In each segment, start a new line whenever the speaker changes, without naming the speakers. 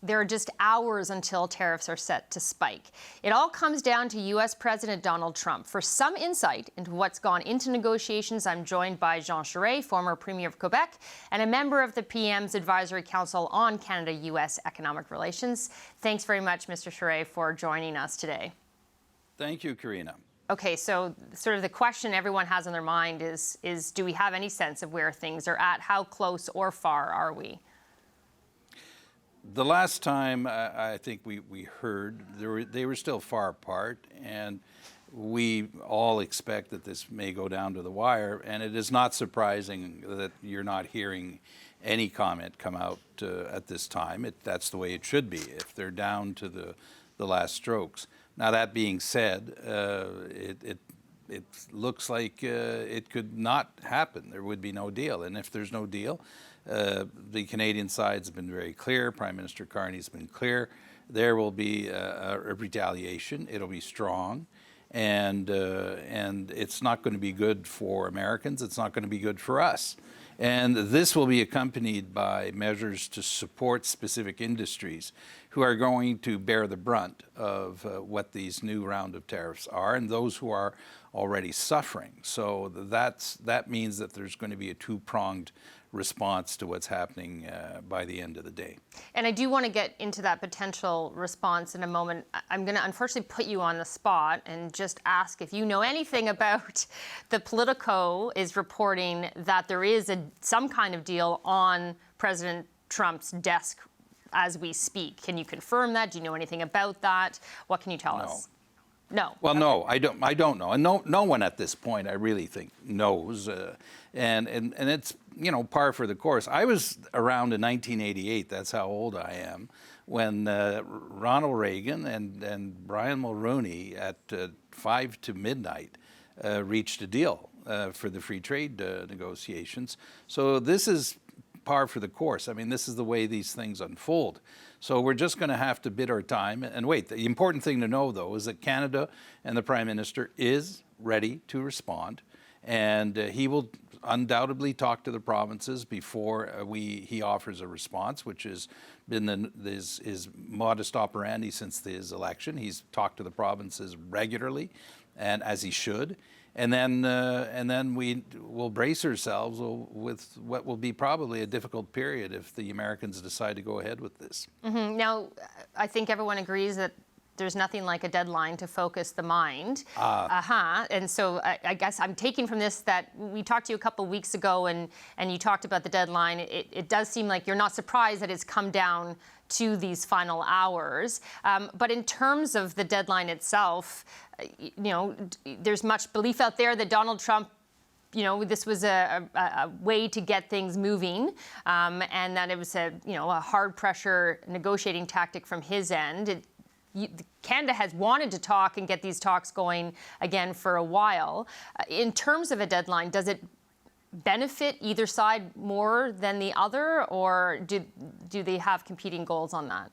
there are just hours until tariffs are set to spike. It all comes down to U.S. President Donald Trump. For some insight into what's gone into negotiations, I'm joined by Jean Charest, former Premier of Quebec and a member of the PM's Advisory Council on Canada-U.S. Economic Relations. Thanks very much, Mr. Charest, for joining us today.
Thank you, Karina.
Okay, so sort of the question everyone has on their mind is do we have any sense of where things are at? How close or far are we?
The last time I think we heard, they were still far apart, and we all expect that this may go down to the wire, and it is not surprising that you're not hearing any comment come out at this time. That's the way it should be, if they're down to the last strokes. Now, that being said, it looks like it could not happen. There would be no deal, and if there's no deal, the Canadian side's been very clear. Prime Minister Carney's been clear. There will be a retaliation. It'll be strong, and it's not going to be good for Americans. It's not going to be good for us. And this will be accompanied by measures to support specific industries who are going to bear the brunt of what these new round of tariffs are, and those who are already suffering. So that means that there's going to be a two-pronged response to what's happening by the end of the day.
And I do want to get into that potential response in a moment. I'm going to unfortunately put you on the spot and just ask if you know anything about the Politico is reporting that there is some kind of deal on President Trump's desk as we speak. Can you confirm that? Do you know anything about that? What can you tell us? No.
Well, okay. No, I don't know, and no one at this point, I really think, knows, and it's par for the course. I was around in 1988. That's how old I am, when Ronald Reagan and Brian Mulroney at 5 to midnight reached a deal for the free trade negotiations. So this is par for the course. I mean, this is the way these things unfold. So we're just going to have to bid our time and wait. The important thing to know, though, is that Canada and the Prime Minister is ready to respond, and he will undoubtedly talk to the provinces before he offers a response, which has been his modus operandi since his election. He's talked to the provinces regularly, and as he should. And then we will brace ourselves with what will be probably a difficult period if the Americans decide to go ahead with this.
Mm-hmm. Now, I think everyone agrees that there's nothing like a deadline to focus the mind. And so I guess I'm taking from this that we talked to you a couple of weeks ago and you talked about the deadline. It does seem like you're not surprised that it's come down to these final hours. But in terms of the deadline itself, there's much belief out there that Donald Trump, this was a way to get things moving, and that it was a hard pressure negotiating tactic from his end. Canada has wanted to talk and get these talks going again for a while. In terms of a deadline, does it benefit either side more than the other, or do they have competing goals on that?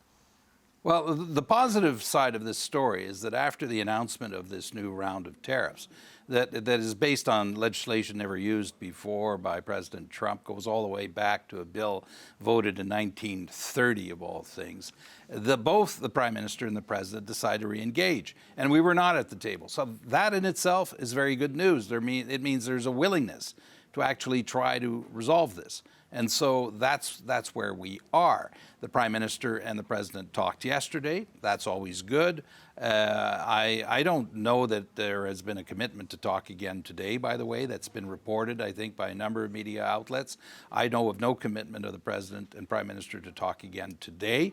Well, the positive side of this story is that after the announcement of this new round of tariffs, that is based on legislation never used before by President Trump, goes all the way back to a bill voted in 1930, of all things, both the Prime Minister and the President decided to re-engage, and we were not at the table. So that in itself is very good news. It means there's a willingness to actually try to resolve this. And so that's where we are. The Prime Minister and the President talked yesterday. That's always good. I don't know that there has been a commitment to talk again today, by the way. That's been reported, I think, by a number of media outlets. I know of no commitment of the President and Prime Minister to talk again today.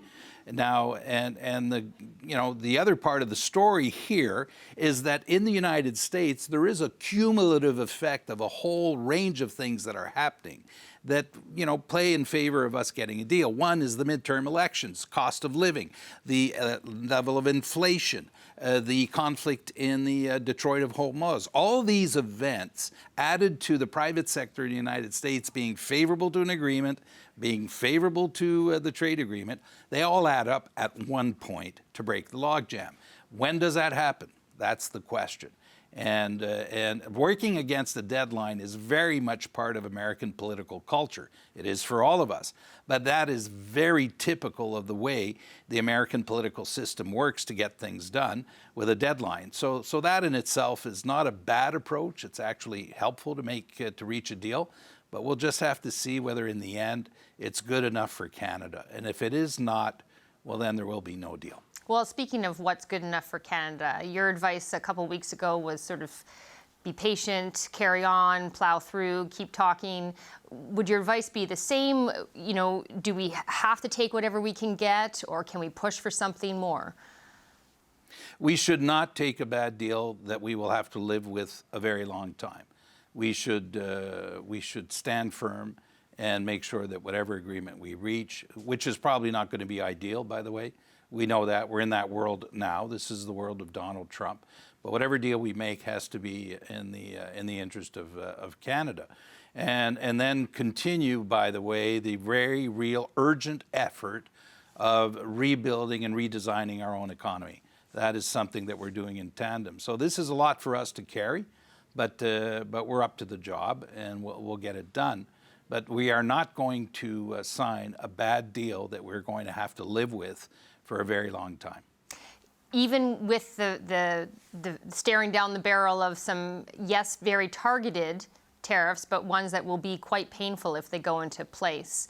Now, and the other part of the story here is that in the United States, there is a cumulative effect of a whole range of things that are happening that play in favor of us getting a deal. One is the midterm elections, cost of living, the level of inflation, the conflict in the Detroit of Hormuz. All these events added to the private sector in the United States being favorable to an agreement, being favorable to the trade agreement, they all add up at one point to break the logjam. When does that happen? That's the question. And working against the deadline is very much part of American political culture. It is for all of us. But that is very typical of the way the American political system works to get things done with a deadline. So that in itself is not a bad approach. It's actually helpful to reach a deal. But we'll just have to see whether in the end it's good enough for Canada. And if it is not, well, then there will be no deal.
Well, speaking of what's good enough for Canada, your advice a couple weeks ago was sort of be patient, carry on, plow through, keep talking. Would your advice be the same? You know, do we have to take whatever we can get, or can we push for something more?
We should not take a bad deal that we will have to live with a very long time. We should stand firm and make sure that whatever agreement we reach, which is probably not going to be ideal, by the way. We know that. We're in that world now. This is the world of Donald Trump. But whatever deal we make has to be in the interest of Canada. And then continue, by the way, the very real urgent effort of rebuilding and redesigning our own economy. That is something that we're doing in tandem. So this is a lot for us to carry, but we're up to the job, and we'll get it done. But we are not going to sign a bad deal that we're going to have to live with for a very long time.
Even with the staring down the barrel of some, yes, very targeted tariffs, but ones that will be quite painful if they go into place,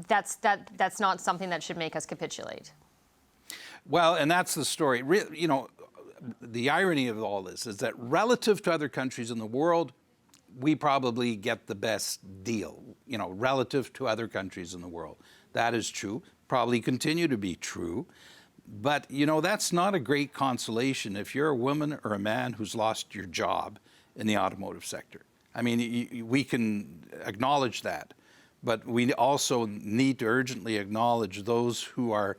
that's not something that should make us capitulate.
Well, and that's the story. You know, the irony of all this is that relative to other countries in the world, we probably get the best deal, you know, relative to other countries in the world. That is true, probably continue to be true. But, you know, that's not a great consolation if you're a woman or a man who's lost your job in the automotive sector. I mean, we can acknowledge that, but we also need to urgently acknowledge those who are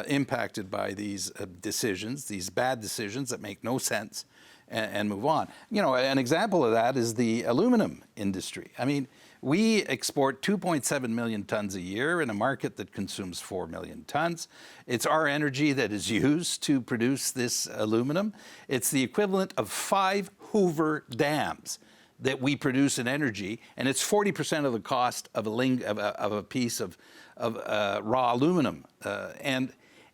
impacted by these decisions, these bad decisions that make no sense, and move on. You know, an example of that is the aluminum industry. I mean, we export 2.7 million tons a year in a market that consumes 4 million tons. It's our energy that is used to produce this aluminum. It's the equivalent of 5 Hoover dams that we produce in energy, and it's 40% of the cost of a piece of raw aluminum.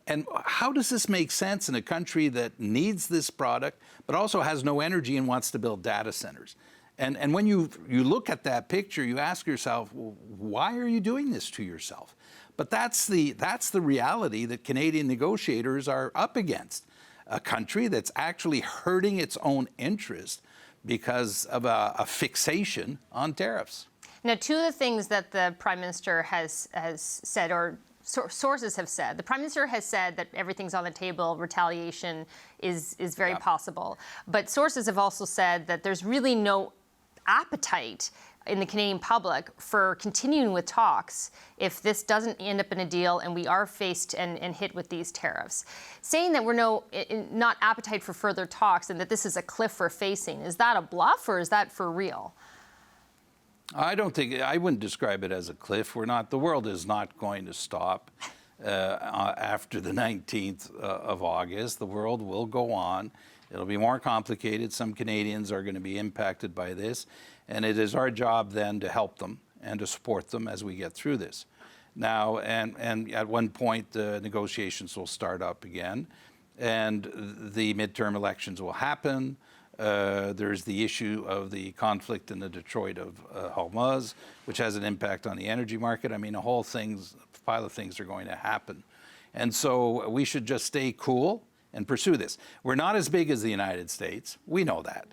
And how does this make sense in a country that needs this product, but also has no energy and wants to build data centers? And when you look at that picture, you ask yourself, well, why are you doing this to yourself? But that's the reality that Canadian negotiators are up against. A country that's actually hurting its own interest because of a fixation on tariffs.
Now, two of the things that the Prime Minister has said, or sources have said, the Prime Minister has said that everything's on the table, retaliation is very possible. But sources have also said that there's really no appetite in the Canadian public for continuing with talks if this doesn't end up in a deal and we are faced and hit with these tariffs. Saying that we're not appetite for further talks and that this is a cliff we're facing, is that a bluff or is that for real?
I wouldn't describe it as a cliff. The world is not going to stop after the 19th of August. The world will go on. It'll be more complicated. Some Canadians are going to be impacted by this. And it is our job then to help them and to support them as we get through this. Now, and at one point, the negotiations will start up again. And the midterm elections will happen. There's the issue of the conflict in the Detroit of Hormuz, which has an impact on the energy market. I mean, a pile of things are going to happen. And so we should just stay cool and pursue this. We're not as big as the United States. We know that.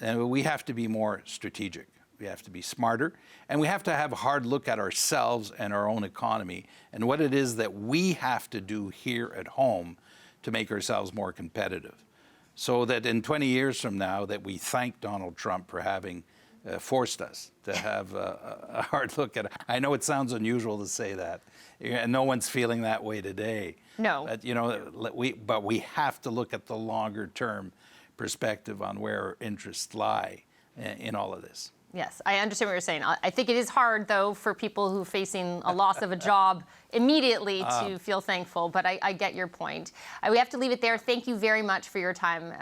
And we have to be more strategic. We have to be smarter. And we have to have a hard look at ourselves and our own economy and what it is that we have to do here at home to make ourselves more competitive. So that in 20 years from now that we thank Donald Trump for having forced us to have a hard look at it. I know it sounds unusual to say that. And no one's feeling that way today.
No.
But, you know, but we have to look at the longer term perspective on where our interests lie in all of this.
Yes, I understand what you're saying. I think it is hard, though, for people who are facing a loss of a job immediately to feel thankful, but I get your point. We have to leave it there. Thank you very much for your time,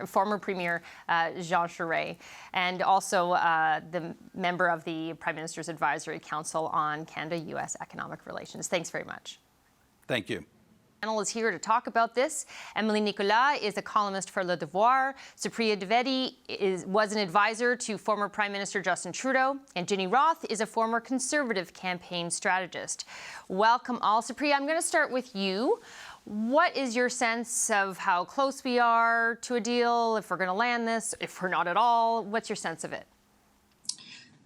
former Premier Jean Charest, and also the member of the Prime Minister's Advisory Council on Canada-U.S. economic relations. Thanks very much.
Thank you.
Panel is here to talk about this. Emily Nicolas is a columnist for Le Devoir. Supriya Dwivedi was an advisor to former Prime Minister Justin Trudeau. And Ginny Roth is a former Conservative campaign strategist. Welcome all. Supriya, I'm going to start with you. What is your sense of how close we are to a deal, if we're going to land this, if we're not at all? What's your sense of it?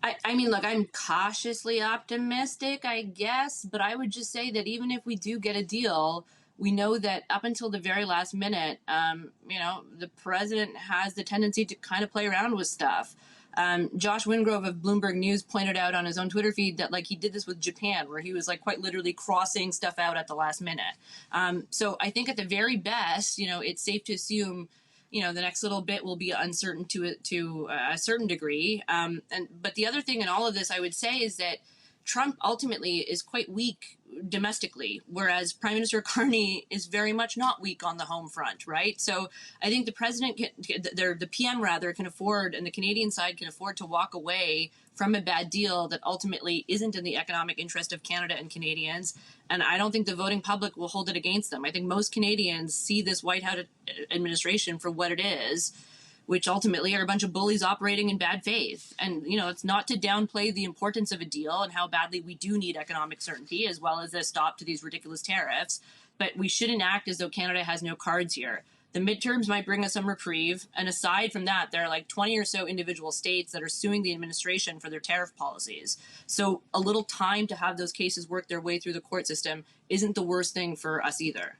I mean, look, I'm cautiously optimistic, I guess, but I would just say that even if we do get a deal, we know that up until the very last minute, the president has the tendency to kind of play around with stuff. Josh Wingrove of Bloomberg News pointed out on his own Twitter feed that he did this with Japan, where he was quite literally crossing stuff out at the last minute. So I think at the very best, it's safe to assume the next little bit will be uncertain to a certain degree. But the other thing in all of this, I would say, is that Trump ultimately is quite weak domestically, whereas Prime Minister Carney is very much not weak on the home front, right? So I think the president, the PM rather, can afford, and the Canadian side can afford to walk away from a bad deal that ultimately isn't in the economic interest of Canada and Canadians. And I don't think the voting public will hold it against them. I think most Canadians see this White House administration for what it is, which ultimately are a bunch of bullies operating in bad faith. And, it's not to downplay the importance of a deal and how badly we do need economic certainty, as well as a stop to these ridiculous tariffs. But we shouldn't act as though Canada has no cards here. The midterms might bring us some reprieve. And aside from that, there are 20 or so individual states that are suing the administration for their tariff policies. So a little time to have those cases work their way through the court system isn't the worst thing for us either.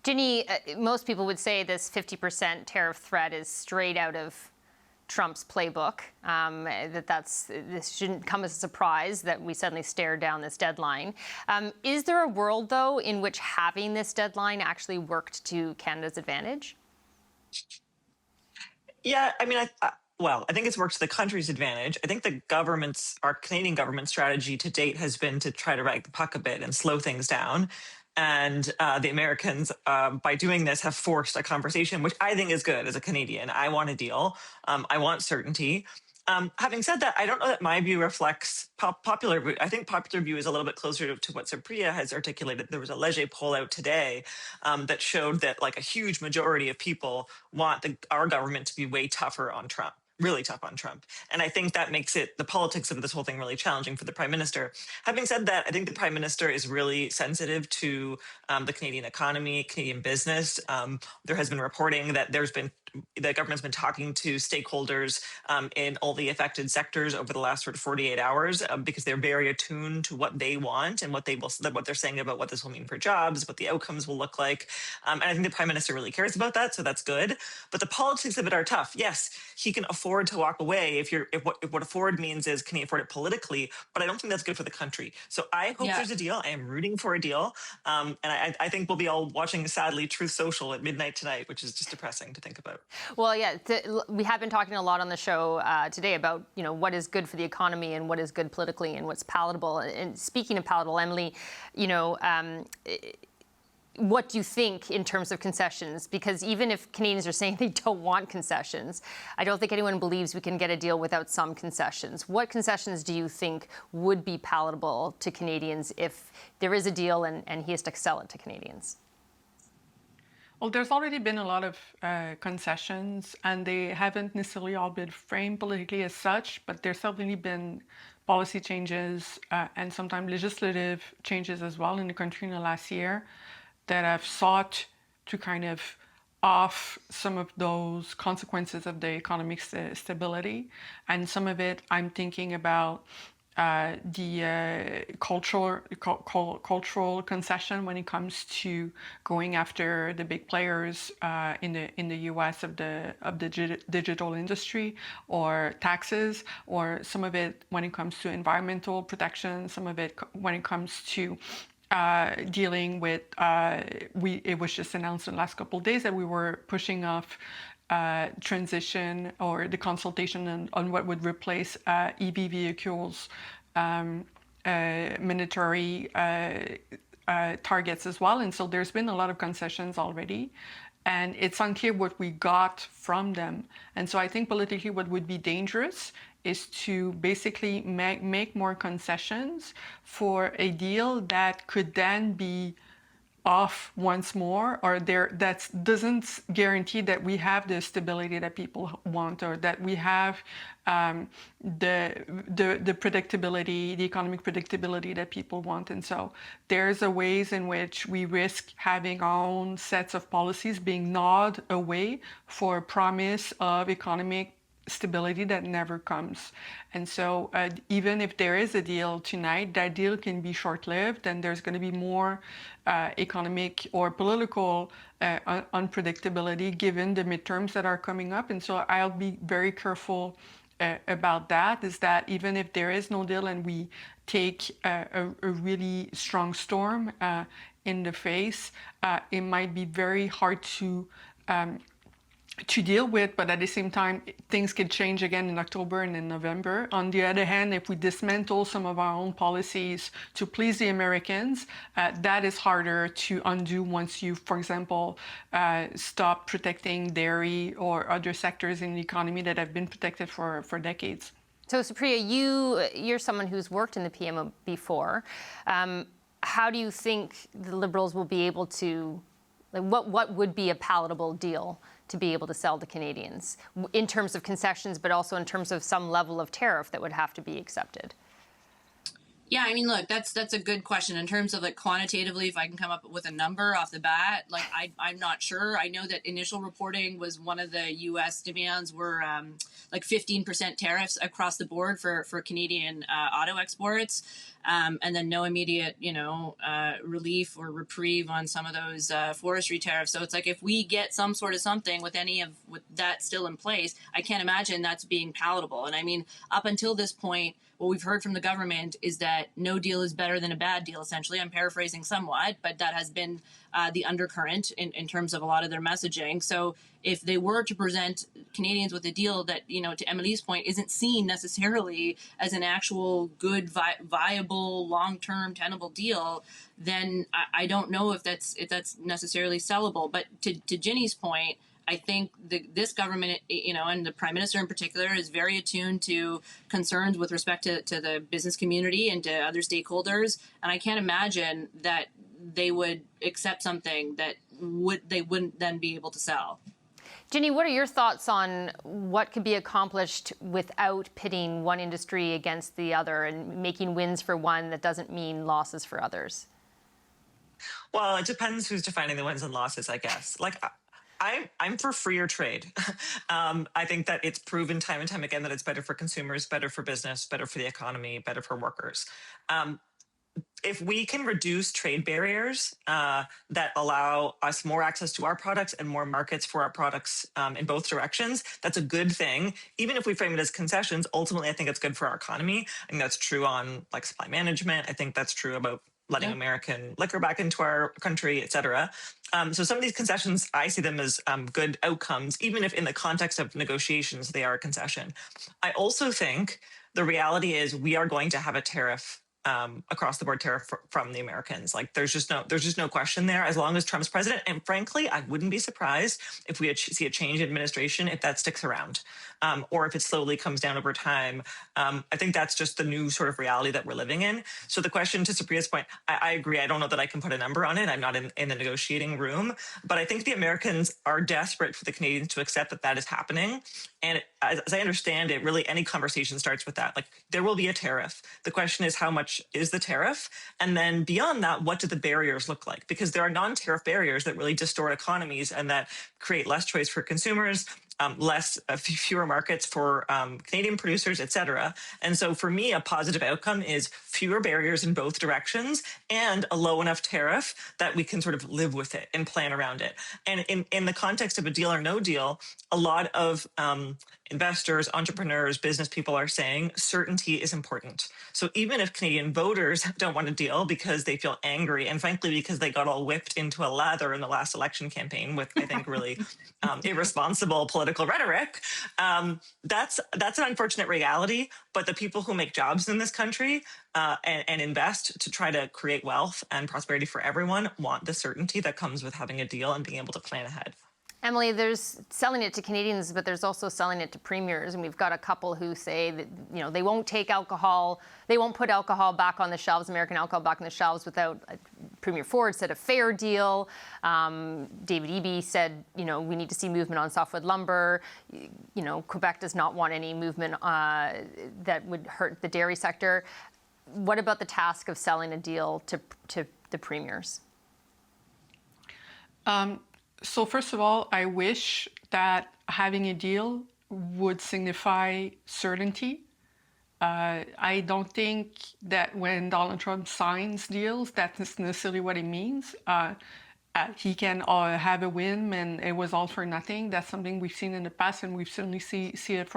Ginny, most people would say this 50% tariff threat is straight out of Trump's playbook, this shouldn't come as a surprise that we suddenly stare down this deadline. Is there a world, though, in which having this deadline actually worked to Canada's advantage?
Yeah, I mean, I think it's worked to the country's advantage. I think our Canadian government strategy to date has been to try to rag the puck a bit and slow things down. And the Americans, by doing this, have forced a conversation, which I think is good as a Canadian. I want a deal. I want certainty. Having said that, I don't know that my view reflects popular view. I think popular view is a little bit closer to what Supriya has articulated. There was a Leger poll out today that showed that a huge majority of people want our government to be way tougher on Trump. Really tough on Trump. And I think that makes the politics of this whole thing really challenging for the Prime Minister. Having said that, I think the Prime Minister is really sensitive to the Canadian economy, Canadian business. There has been reporting that the government's been talking to stakeholders in all the affected sectors over the last 48 hours because they're very attuned to what they want and what they're saying about what this will mean for jobs, what the outcomes will look like. And I think the Prime Minister really cares about that, so that's good. But the politics of it are tough. Yes, he can afford to walk away if what afford means is can he afford it politically, but I don't think that's good for the country. So I hope there's a deal. I am rooting for a deal. And I think we'll be all watching, sadly, Truth Social at midnight tonight, which is just depressing to think about.
Well, yeah, we have been talking a lot on the show today about, what is good for the economy and what is good politically and what's palatable. And speaking of palatable, Emily, what do you think in terms of concessions? Because even if Canadians are saying they don't want concessions, I don't think anyone believes we can get a deal without some concessions. What concessions do you think would be palatable to Canadians if there is a deal and he has to sell it to Canadians?
Well, there's already been a lot of concessions, and they haven't necessarily all been framed politically as such, but there's certainly been policy changes and sometimes legislative changes as well in the country in the last year that have sought to kind of off some of those consequences of the economic stability. And some of it, I'm thinking about the cultural concession when it comes to going after the big players in the U.S. of the digital industry, or taxes, or some of it when it comes to environmental protection, some of it when it comes to dealing with, it was just announced in the last couple of days that we were pushing off transition or the consultation on what would replace EV vehicles, mandatory targets as well. And so there's been a lot of concessions already. And it's unclear what we got from them. And so I think politically what would be dangerous is to basically make more concessions for a deal that could then be off once more, or that doesn't guarantee that we have the stability that people want, or that we have the predictability, the economic predictability that people want. And so there's a ways in which we risk having our own sets of policies being gnawed away for a promise of economic stability that never comes. And so even if there is a deal tonight, that deal can be short-lived, and there's going to be more economic or political unpredictability given the midterms that are coming up. And so I'll be very careful about that, is that even if there is no deal and we take a really strong storm in the face, it might be very hard to deal with, but at the same time, things could change again in October and in November. On the other hand, if we dismantle some of our own policies to please the Americans, that is harder to undo once you, for example, stop protecting dairy or other sectors in the economy that have been protected for decades.
So, Supriya, you're someone who's worked in the PMO before. How do you think the Liberals will be able to, what would be a palatable deal to be able to sell to Canadians in terms of concessions, but also in terms of some level of tariff that would have to be accepted?
Yeah, I mean, look, that's a good question in terms of quantitatively, if I can come up with a number off the bat. I'm not sure. I know that initial reporting was one of the U.S. demands were 15% tariffs across the board for Canadian auto exports, and then no immediate relief or reprieve on some of those forestry tariffs. So it's if we get some sort of something with with that still in place, I can't imagine that's being palatable. And I mean, up until this point, what we've heard from the government is that no deal is better than a bad deal, essentially. I'm paraphrasing somewhat, but that has been the undercurrent in terms of a lot of their messaging. So if they were to present Canadians with a deal that, to Emily's point, isn't seen necessarily as an actual good, viable, long-term, tenable deal, then I don't know if that's necessarily sellable. But to Ginny's point, I think this government, and the Prime Minister in particular, is very attuned to concerns with respect to the business community and to other stakeholders. And I can't imagine that they would accept something that they wouldn't then be able to sell.
Ginny, what are your thoughts on what could be accomplished without pitting one industry against the other and making wins for one that doesn't mean losses for others?
Well, it depends who's defining the wins and losses, I guess. I'm for freer trade. I think that it's proven time and time again that it's better for consumers, better for business, better for the economy, better for workers. If we can reduce trade barriers that allow us more access to our products and more markets for our products in both directions, that's a good thing. Even if we frame it as concessions, ultimately, I think it's good for our economy. I think that's true on supply management. I think that's true about letting American liquor back into our country, et cetera. So some of these concessions, I see them as good outcomes, even if in the context of negotiations, they are a concession. I also think the reality is we are going to have a tariff across the board tariff from the Americans. There's just no question there as long as Trump's president. And frankly, I wouldn't be surprised if we see a change in administration if that sticks around, or if it slowly comes down over time. I think that's just the new sort of reality that we're living in. So the question, to Supriya's point, I agree. I don't know that I can put a number on it. I'm not in the negotiating room, but I think the Americans are desperate for the Canadians to accept that is happening. And as I understand it, really any conversation starts with that. There will be a tariff. The question is, how much is the tariff? And then beyond that, what do the barriers look like? Because there are non-tariff barriers that really distort economies and that create less choice for consumers fewer markets for Canadian producers, et cetera. And so for me, a positive outcome is fewer barriers in both directions and a low enough tariff that we can sort of live with it and plan around it. And in the context of a deal or no deal, a lot of investors, entrepreneurs, business people are saying certainty is important. So even if Canadian voters don't want a deal because they feel angry, and frankly, because they got all whipped into a lather in the last election campaign with, I think, really irresponsible political rhetoric, that's an unfortunate reality. But the people who make jobs in this country and invest to try to create wealth and prosperity for everyone want the certainty that comes with having a deal and being able to plan ahead.
Emily, there's selling it to Canadians, but there's also selling it to premiers, and we've got a couple who say that they won't take alcohol, they won't put alcohol back on the shelves, American alcohol back on the shelves without. Premier Ford said a fair deal. David Eby said we need to see movement on softwood lumber. Quebec does not want any movement that would hurt the dairy sector. What about the task of selling a deal to the premiers?
So first of all, I wish that having a deal would signify certainty. I don't think that when Donald Trump signs deals, that's necessarily what it means. He can have a win and it was all for nothing. That's something we've seen in the past, and we've certainly see it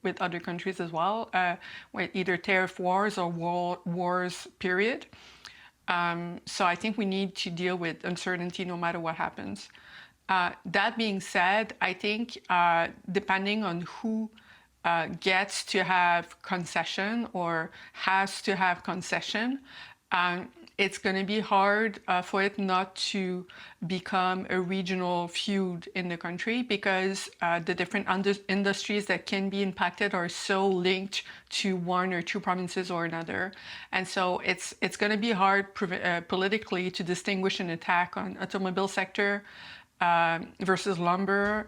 with other countries as well, with either tariff wars or wars, period. So I think we need to deal with uncertainty no matter what happens. That being said, I think depending on who gets to have concession or has to have concession, it's going to be hard for it not to become a regional feud in the country, because the different industries that can be impacted are so linked to one or two provinces or another. And so it's going to be hard politically to distinguish an attack on automobile sector versus lumber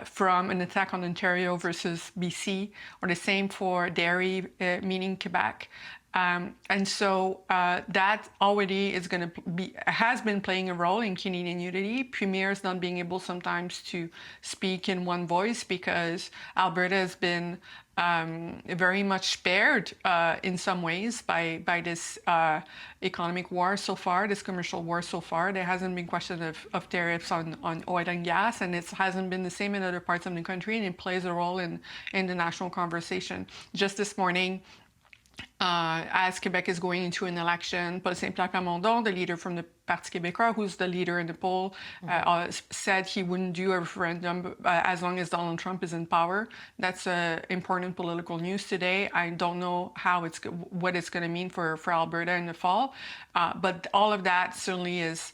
from an attack on Ontario versus BC, or the same for dairy, meaning Quebec. And so that already is going to has been playing a role in Canadian unity. Premiers not being able sometimes to speak in one voice, because Alberta has been very much spared in some ways by this economic war so far, this commercial war so far. There hasn't been question of tariffs on oil and gas, and it hasn't been the same in other parts of the country, and it plays a role in the national conversation. Just this morning, as Quebec is going into an election, Paul Saint-Pierre Plamondon, the leader from the Parti québécois, who's the leader in the poll, said he wouldn't do a referendum as long as Donald Trump is in power. That's important political news today. I don't know what it's going to mean for Alberta in the fall, but all of that certainly is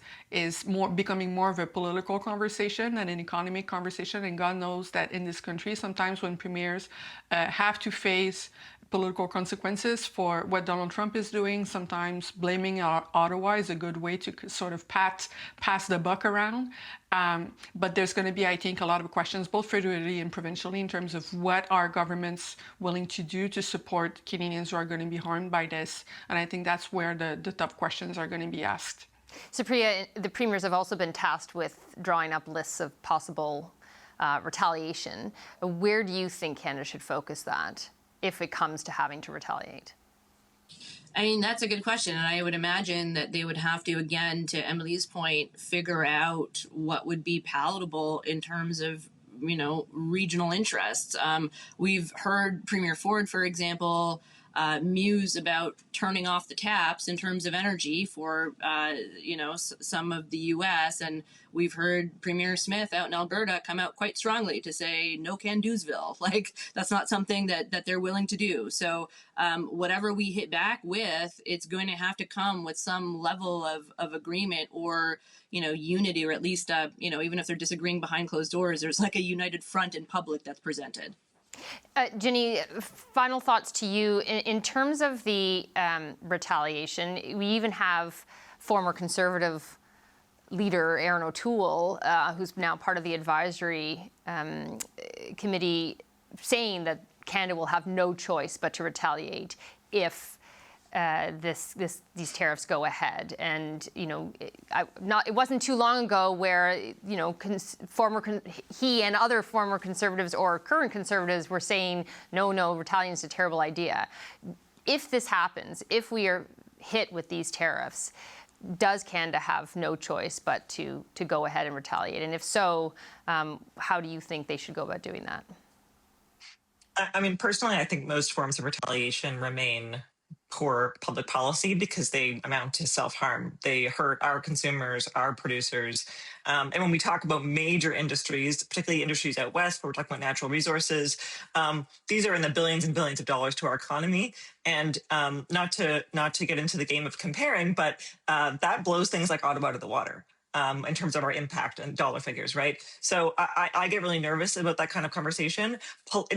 becoming more of a political conversation than an economic conversation. And God knows that in this country, sometimes when premiers have to face political consequences for what Donald Trump is doing, sometimes blaming Ottawa is a good way to sort of pass the buck around. But there's going to be, I think, a lot of questions, both federally and provincially, in terms of what are governments willing to do to support Canadians who are going to be harmed by this. And I think that's where the tough questions are going to be asked.
So Priya, the premiers have also been tasked with drawing up lists of possible retaliation. Where do you think Canada should focus that if it comes to having to retaliate?
I mean, that's a good question. And I would imagine that they would have to, again, to Emily's point, figure out what would be palatable in terms of, regional interests. We've heard Premier Ford, for example, muse about turning off the taps in terms of energy for, some of the U.S. And we've heard Premier Smith out in Alberta come out quite strongly to say no can-do'sville. Like, that's not something that they're willing to do. So whatever we hit back with, it's going to have to come with some level of agreement or, unity, or at least, even if they're disagreeing behind closed doors, there's like a united front in public that's presented.
Ginny, final thoughts to you. In terms of the retaliation, we even have former Conservative leader Erin O'Toole, who's now part of the advisory committee, saying that Canada will have no choice but to retaliate if these tariffs go ahead. And it wasn't too long ago where he and other former Conservatives or current Conservatives were saying no, retaliation is a terrible idea. If this happens, if we are hit with these tariffs, does Canada have no choice but to go ahead and retaliate? And if so, how do you think they should go about doing that?
I mean, personally, I think most forms of retaliation remain poor public policy because they amount to self-harm. They hurt our consumers, our producers. And when we talk about major industries, particularly industries out west, where we're talking about natural resources, these are in the billions and billions of dollars to our economy. And not to get into the game of comparing, but that blows things like Ottawa out of the water. In terms of our impact and dollar figures, right? So I get really nervous about that kind of conversation.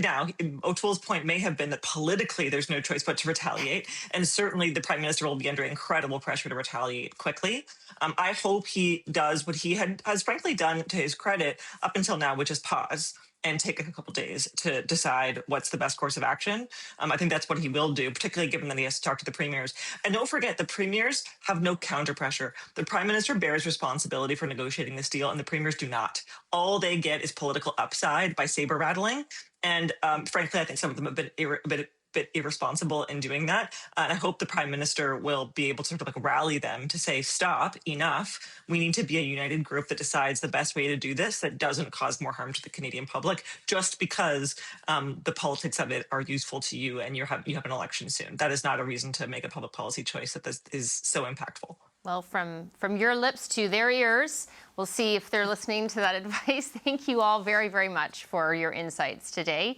Now, O'Toole's point may have been that politically there's no choice but to retaliate. And certainly the Prime Minister will be under incredible pressure to retaliate quickly. I hope he does what he has frankly done to his credit up until now, which is pause and take a couple days to decide what's the best course of action. I think that's what he will do, particularly given that he has to talk to the premiers. And don't forget, the premiers have no counter pressure. The Prime Minister bears responsibility for negotiating this deal, and the premiers do not. All they get is political upside by saber rattling. And frankly, I think some of them have been a bit irresponsible in doing that. And I hope the Prime Minister will be able to sort of like rally them to say, stop, enough. We need to be a united group that decides the best way to do this that doesn't cause more harm to the Canadian public just because the politics of it are useful to you and you have an election soon. That is not a reason to make a public policy choice that this is so impactful.
Well, from your lips to their ears, we'll see if they're listening to that advice. Thank you all very, very much for your insights today.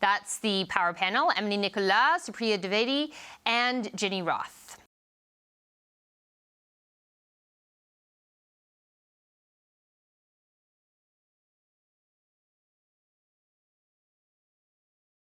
That's the Power Panel. Emily Nicolas, Supriya Dwivedi, and Jenny Roth.